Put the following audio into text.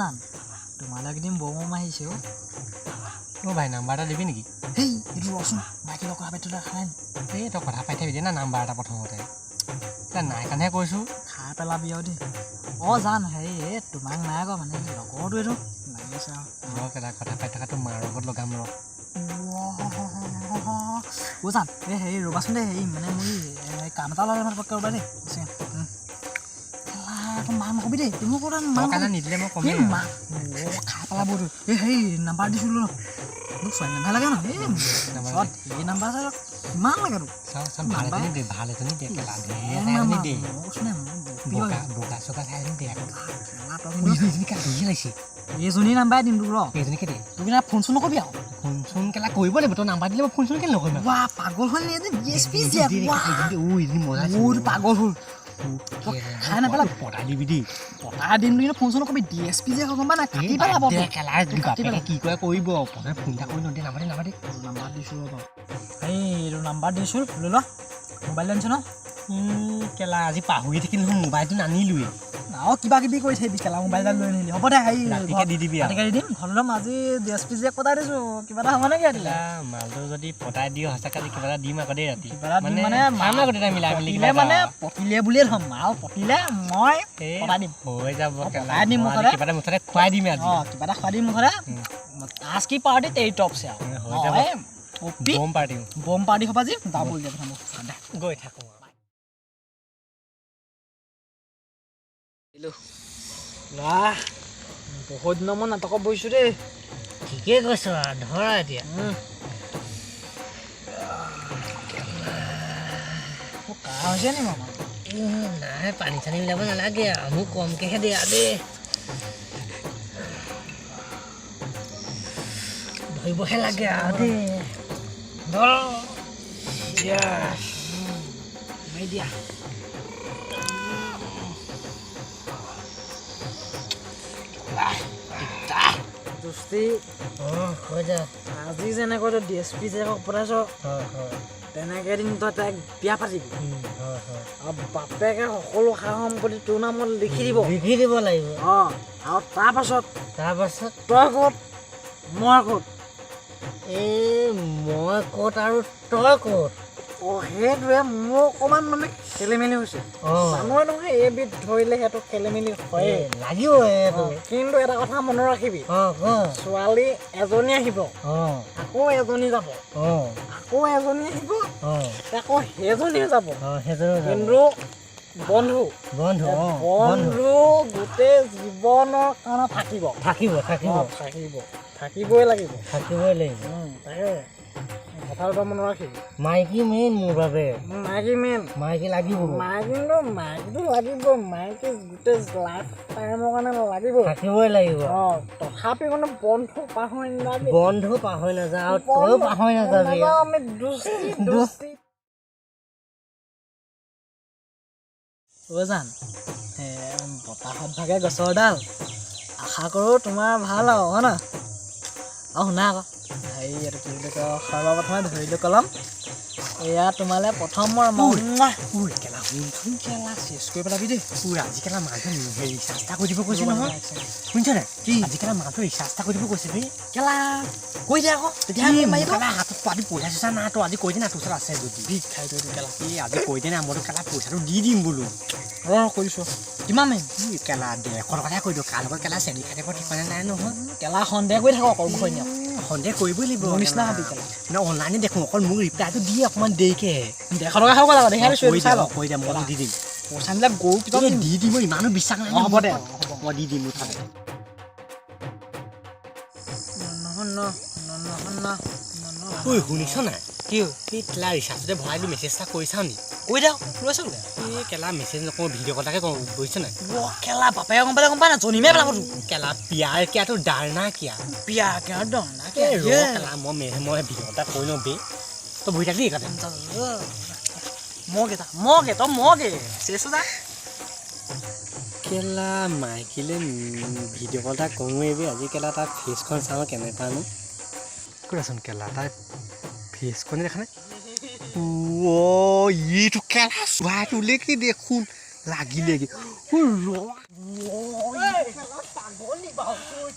জান তোমালৈ একদিন বৌ মামা আহিছে অ ভাই নাম্বাৰ এটা দিবি নেকি হেই এইটো ৰচোন মাইকী লগত কথা পাতি খাই এই তই কথা পাই থাকিবি না নাম্বাৰ এটা প্ৰথমতে এতিয়া নাই কাৰণেহে কৈছোঁ খাই পেলাবি আৰু দেই অঁ জান হেৰি এই তোমাক নাই আকৌ মানে লগৰটো এইটো লাগিছে আৰু কেলা কথা পাতি থকাটো মাৰ লগত লগাম ৰ অ' জান এই হেৰি ৰ'বাচোন দেই হেৰি মানে মোৰ কাম এটা ল'লে মানে পটকৈ ৰ'বা দেই মাক নকবি দেই তুমি ক'ত কাৰণে নিদিলে মই কমেই মাক খাই পেলাব এই হেৰি নাম্বাৰ দিছিলোঁ ন মোক ছোৱালী নাম্বাৰ লাগে ন এই নাম্বাৰ কিমান লাগে তোক ভাল এজনী দে ভাল এজনী দে কেলা দে বোকা চোকা চাই এজনী দে লাগিছে এইজনী নাম্বাৰ দিম তোক ৰ এইজনীকে দে তোক না ফোন চোন নকবি আৰু ফোন চোন কেলা কৰিব লাগিব তই নাম্বাৰ দিলে মই ফোন চোন কেলে নকৰিম ৱা পাগল হ'ল নে পাগল হ'ল খাই নাপেলা পতাই দিবি দেই পতাই দিম কিন্তু ফোন চোন নকবি DSP যে গম পাই নাই কাটি পেলাব কি কৰে কৰিব ফোন এটা কৰি নদে নাম্বাৰ নাম্বাৰ দিছোঁ ৰ'ব এই এইটো নাম্বাৰ দিছোঁ লৈ লোৱা মোবাইল আনিছ ন কেলা আজি পাহৰি থাকিল নহয় মোবাইলটো নানিলোৱে আৰু কিবা কিবি কৰি থাকিবি কেলা মোবাইলডাল লৈ আহিলি হ'ব দে হেৰি ৰাতিকে দি দিবি ৰাতিকে দি দিম ঘৰলৈ ল'ম আজি DSP যে পতাই দিছোঁ কিবা এটা হ'ব নেকি ৰাতিলে মালটো যদি পতাই দিওঁ সঁচাকৈ কিবা এটা দিম আকৌ দেই ৰাতি কিবা এটা দিম মানে গোটেই মিলাই মেলি মানে পতিলে বুলিয়ে থ'ম আৰু পতিলে মই পতাই দিম হৈ যাব পতাই দিম মুঠতে কিবা এটা মুঠতে খুৱাই দিম আজি কিবা এটা খুৱাই দিম মুঠতে আজ কি পাৰ্টি তেই টপছে আৰু বম পাৰ্টি হ'ব আজি যাব বুলি গৈ থাকোঁ বহুত দিনৰ মই নাটকত বহিছোঁ দেই ঠিকেই কৈছ ধৰা এতিয়া কাহ হৈছে নি মামা নাই পানী চানী মিলাব নালাগে মোক কমকৈহে দিয়া দেই ধৰিবহে লাগে আৰু দেই দিয়া আজি যেনেকৈ তই DSP যে পঠাইছ তেনেকে এদিন তই তাইক বিয়া পাতিবি আৰু বাপেকে সকলো সা সম্পত্তি তোৰ নামত লিখি দিব লাগিব আৰু তাৰপাছত তই ক'ত মই ক'ত মই ক'ত আৰু তই ক'ত সেইটোৱে মোৰ অকণমান মানে খেলি মেলি হৈছে জানোৱে নহয় এইবিধ ধৰিলে সেইটো খেলি মেলি হয়ে লাগিব কিন্তু এটা কথা মনত ৰাখিবি ছোৱালী এজনী আহিব আকৌ এজনী যাব আকৌ এজনী আহিব আকৌ সেইজনীও যাব কিন্তু বন্ধু গোটেই জীৱনৰ কাৰণে থাকিবই লাগিব তাকে কথাটো মনত ৰাখিবি মাইকী মেইন মোৰ বাবে মাইকী লাগিব মাইকীটো লাগিব মাইকী গোটেই লাইফ টাইমৰ কাৰণে লাগিব থাকিবই লাগিব তথাপি মানে বন্ধু পাহৰি নাযাওঁ তইও পাহৰি নাযাবি আমি জান বতাহত ভাগে গছৰ ডাল আশা কৰোঁ তোমাৰ ভাল আৰু হয় ন শুনা আকৌ হেৰি এইটো কি বুলি কয় সৰ্বপ্ৰথমে ধৰিলোঁ কলম এয়া তোমালৈ প্ৰথম চেচ কৰি পেলাবি দেই আজিকালি মানুহটো ৰিচাৰ্জ এটা কৰি দিব কৈছে নহয় শুনিছ নাই আজিকালি মানুহটো ৰিচাৰ্জ এটা কৰি দিব কৈছে দেই কেলা কৈ দে আকৌ তেতিয়া হাতত আজি পইচা চইচা নাই তই আজি কৈ দে না তোৰ ওচৰত আছে যদি বিষ খাই থৈ কেলা আজি কৈ দে না মইতো কেলা পইচাটো দি দিম বোলো কৰিছোঁ কিমান কেলা 150 টকাহে কৈ দিওঁ কাৰ লগত কেলা চেনি খাই থাকিব ঠিকনা নাই নহয় কেলা সন্দেহ কৰি থাকক সন্দেহ কৰিবই লাগিব নিচিনা হাবি কেলা মানে অনলাইনে দেখোঁ অকল মোক ৰিপ্লাইটো দি অকণমান দেৰিকৈ 150 টকা খাব লাগে কৈ দে মই দি দিম পইচাবিলাক গৰু পিছত দি দিম ইমানো বিশ্বাস নাই হ'ব দে মই দি দিম মুঠতে শুনিছ নাই কি কেলা ৰিচাৰ্জতে ভৰাই দিওঁ মেছেজ এটা কৰি চাওঁ নি কৈ দে লৈছ বোলে কেলা মেছেজ নকওঁ ভিডিঅ' কলকে কওঁ বুজিছ নাই কেলা বাপেকে গম পাই না জনিমে পেলাব কেলা পিয়াৰ কিয়াটো ডাৰনা কিয়া কেলা মই ভিডিঅ' এটা কৰি লওঁ বে তই বহি থাকলি এইকাৰণে মগে চেচ যা কেলা মাইকিলে ভিডিঅ' কল এটা কৰোঁৱে বে আজি কেলা তাৰ ফেচখন চাওঁ কেনেকুৱানো কোৱাচোন কেলা তাৰ ফেচখনে দেখা নাই এইটো কেলা চোৱাটোলে কি দেখোন লাগিলেগে বাহুত